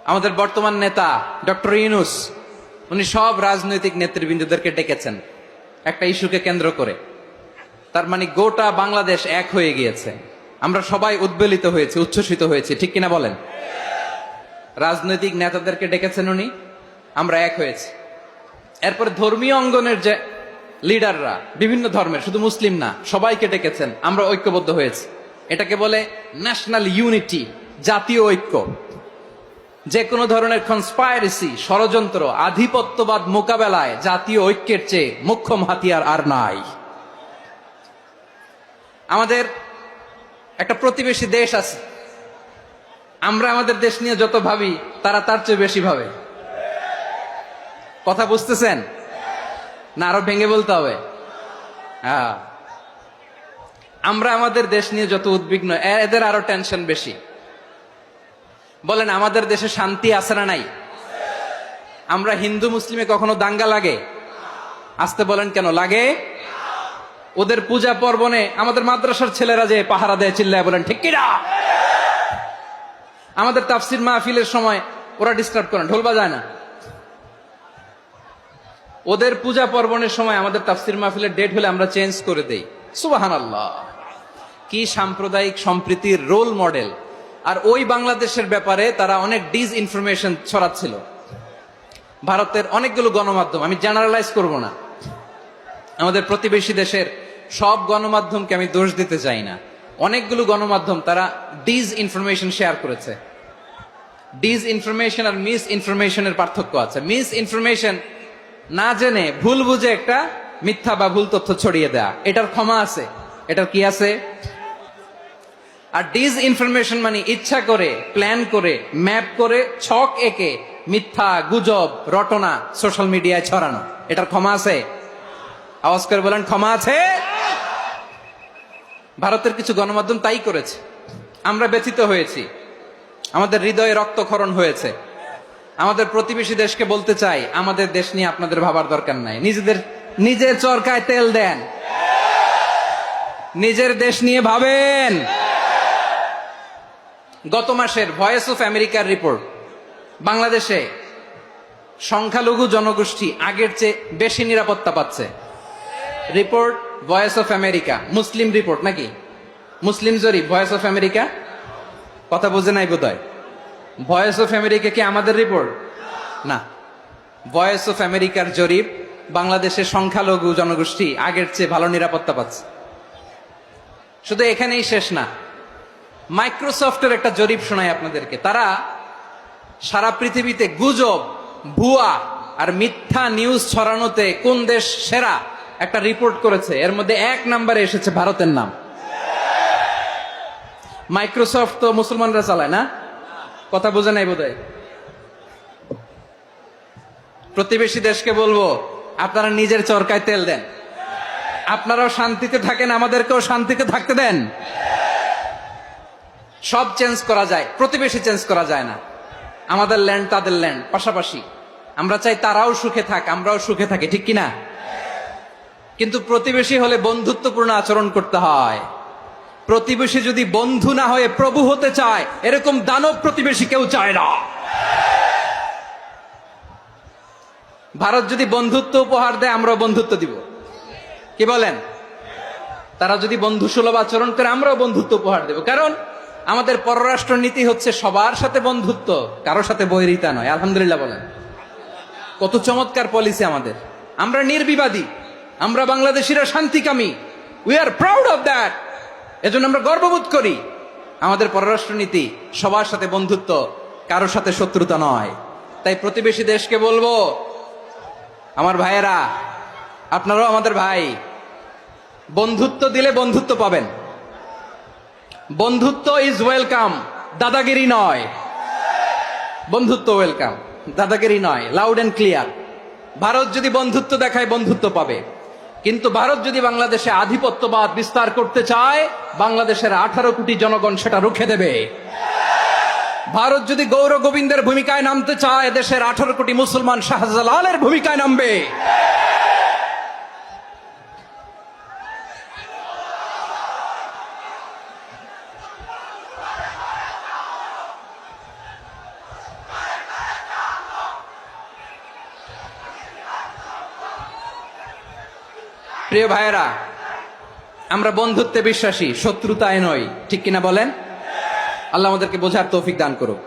আমাদের বর্তমান নেতা ডক্টর ইউনূস, উনি সব রাজনৈতিক নেতৃবৃন্দদেরকে ডেকেছেন একটা ইস্যুকে কেন্দ্র করে। তার মানে গোটা বাংলাদেশ এক হয়ে গিয়েছে। আমরা সবাই উদ্বেলিত হয়েছি, উচ্ছ্বসিত হয়েছি, ঠিক কিনা বলেন? রাজনৈতিক নেতাদেরকে ডেকেছেন উনি, আমরা এক হয়েছি। এরপরে ধর্মীয় অঙ্গনের যে লিডাররা, বিভিন্ন ধর্মের, শুধু মুসলিম না, সবাইকে ডেকেছেন, আমরা ঐক্যবদ্ধ হয়েছি। এটাকে বলে ন্যাশনাল ইউনিটি, জাতীয় ঐক্য। যে কোনো ধরনের কনস্পাইরেসি, ষড়যন্ত্র, আধিপত্যবাদ মোকাবেলায় জাতীয় ঐক্যের চেয়ে মোক্ষম হাতিয়ার আর নাই। আমাদের একটা প্রতিবেশী দেশ আছে, আমরা আমাদের দেশ নিয়ে যত ভাবি তারা তার চেয়ে বেশি ভাবে। কথা বুঝতেছেন না? আরো ভেঙে বলতে হবে। হ্যাঁ, আমরা আমাদের দেশ নিয়ে যত উদ্বিগ্ন, এদের আরো টেনশন বেশি। বলেন, আমাদের দেশে শান্তি আছে না নাই? আমরা হিন্দু মুসলিমে কখনো দাঙ্গা লাগে? আসতে বলেন, কেন লাগে? ওদের পূজা পার্বণে আমাদের মাদ্রাসার ছেলেরা যে পাহারা দেয়, চিল্লায় বলেন ঠিক কিনা? আমাদের তাফসির মাহফিলের সময় ওরা ডিস্টার্ব করে, ঢোল বাজায় না। ওদের পূজা পার্বণের সময় আমাদের তাফসির মাহফিলের ডেট হলে আমরা চেঞ্জ করে দেই। সুবহানাল্লাহ, কি সাম্প্রদায়িক সম্প্রীতির রোল মডেল। আর ওই বাংলাদেশের ব্যাপারে তারা অনেক ডিসইনফরমেশন ছড়াচ্ছিল। ভারতের অনেকগুলো গণমাধ্যম, আমি জেনারেলাইজ করব না, আমাদের প্রতিবেশী দেশের সব গণমাধ্যমকে আমি দোষ দিতে চাই না, অনেকগুলো গণমাধ্যম তারা ডিসইনফরমেশন শেয়ার করেছে। ডিসইনফরমেশন আর মিস ইনফরমেশনের পার্থক্য আছে। মিস ইনফরমেশন না জেনে ভুল বুঝে একটা মিথ্যা বা ভুল তথ্য ছড়িয়ে দেয়া, এটার ক্ষমা আছে, এটার কি আছে? আর ডিসইনফরমেশন মানে ইচ্ছা করে, প্ল্যান করে, ম্যাপ করে, ছক এঁকে মিথ্যা, গুজব, রটনা সোশ্যাল মিডিয়ায় ছড়ানো, এটার ক্ষমা আছে? আওয়াজ করে বলেন, ক্ষমা আছে? ভারতের কিছু গণমাধ্যম তাই করেছে। আমরা ব্যথিত হয়েছি, আমাদের হৃদয়ে রক্তক্ষরণ হয়েছে। আমাদের প্রতিবেশী দেশকে বলতে চাই, আমাদের দেশ নিয়ে আপনাদের ভাবার দরকার নাই। নিজের চরকায় তেল দেন, নিজের দেশ নিয়ে ভাবেন। গত মাসের ভয়েস অফ আমেরিকার রিপোর্ট, বাংলাদেশে সংখ্যালঘু জনগোষ্ঠী আগের চেয়ে বেশি নিরাপত্তা পাচ্ছে। Report voice of America, Muslim report নাকি? মুসলিম জরিপ, ভয়েস অফ আমেরিকা। কথা বোঝে নাই বোধহয়। ভয়েস অফ আমেরিকা কি আমাদের রিপোর্ট? না, ভয়েস অফ আমেরিকার জরিপ, বাংলাদেশের সংখ্যালঘু জনগোষ্ঠী আগের চেয়ে ভালো নিরাপত্তা পাচ্ছে। শুধু এখানেই শেষ না, মাইক্রোসফটের একটা জরিপ শোনায় আপনাদেরকে। তারা সারা পৃথিবীতে গুজব, ভুয়া আর মিথ্যা নিউজ ছড়ানোতে কোন দেশ সেরা একটা রিপোর্ট করেছে। এর মধ্যে 1 নম্বরে এসেছে ভারতের নাম। মাইক্রোসফট তো মুসলমানরা চালায় না? কথা বোঝে নাই বোধহয়। প্রতিবেশী দেশকে বলবো, আপনারা নিজের চরকায় তেল দেন, আপনারাও শান্তিতে থাকেন, আমাদেরকেও শান্তিতে থাকতে দেন। সব চেঞ্জ করা যায়, প্রতিবেশী চেঞ্জ করা যায় না। আমাদের ল্যান্ড তাদের ল্যান্ড, পাশাপাশি। আমরা চাই তারাও সুখে থাক, আমরাও সুখে থাকি, ঠিক কিনা? কিন্তু প্রতিবেশী হলে বন্ধুত্বপূর্ণ আচরণ করতে হয়। প্রতিবেশী যদি বন্ধু না হয়ে প্রভু হতে চায়, এরকম দানব প্রতিবেশী কেউ চায় না। ভারত যদি বন্ধুত্ব উপহার দেয়, আমরাও বন্ধুত্ব দিব, কি বলেন? তারা যদি বন্ধু সুলভ আচরণ করে, আমরাও বন্ধুত্ব উপহার দেব। কারণ আমাদের পররাষ্ট্র নীতি হচ্ছে সবার সাথে বন্ধুত্ব, কারোর সাথে বৈরিতা নয়। আলহামদুলিল্লাহ বলেন, কত চমৎকার পলিসি আমাদের। আমরা নির্বিবাদী, আমরা বাংলাদেশিরা শান্তিকামী। We are proud of that. এজন্য আমরা গর্ববোধ করি। আমাদের পররাষ্ট্র নীতি সবার সাথে বন্ধুত্ব, কারোর সাথে শত্রুতা নয়। তাই প্রতিবেশী দেশকে বলবো, আমার ভাইয়েরা, আপনারাও আমাদের ভাই। বন্ধুত্ব দিলে বন্ধুত্ব পাবেন। বন্ধুত্ব ইজ ওয়েলকাম, দাদাগিরি নয়। বন্ধুত্ব ওয়েলকাম, দাদাগিরি নয়। Loud and clear. ভারত যদি বন্ধুত্ব দেখায়, বন্ধুত্ব পাবে। কিন্তু ভারত যদি বাংলাদেশে আধিপত্যবাদ বিস্তার করতে চায়, বাংলাদেশের 18 কোটি জনগণ সেটা রুখে দেবে। ভারত যদি গৌর গোবিন্দের ভূমিকায় নামতে চায়, দেশের 18 কোটি মুসলমান শাহজালালের ভূমিকায় নামবে। প্রিয় ভাইয়েরা, আমরা বন্ধুত্বে বিশ্বাসী, শত্রুতায় নয়, ঠিক কিনা বলেন? আল্লাহ আমাদেরকে বোঝার তৌফিক দান করুক।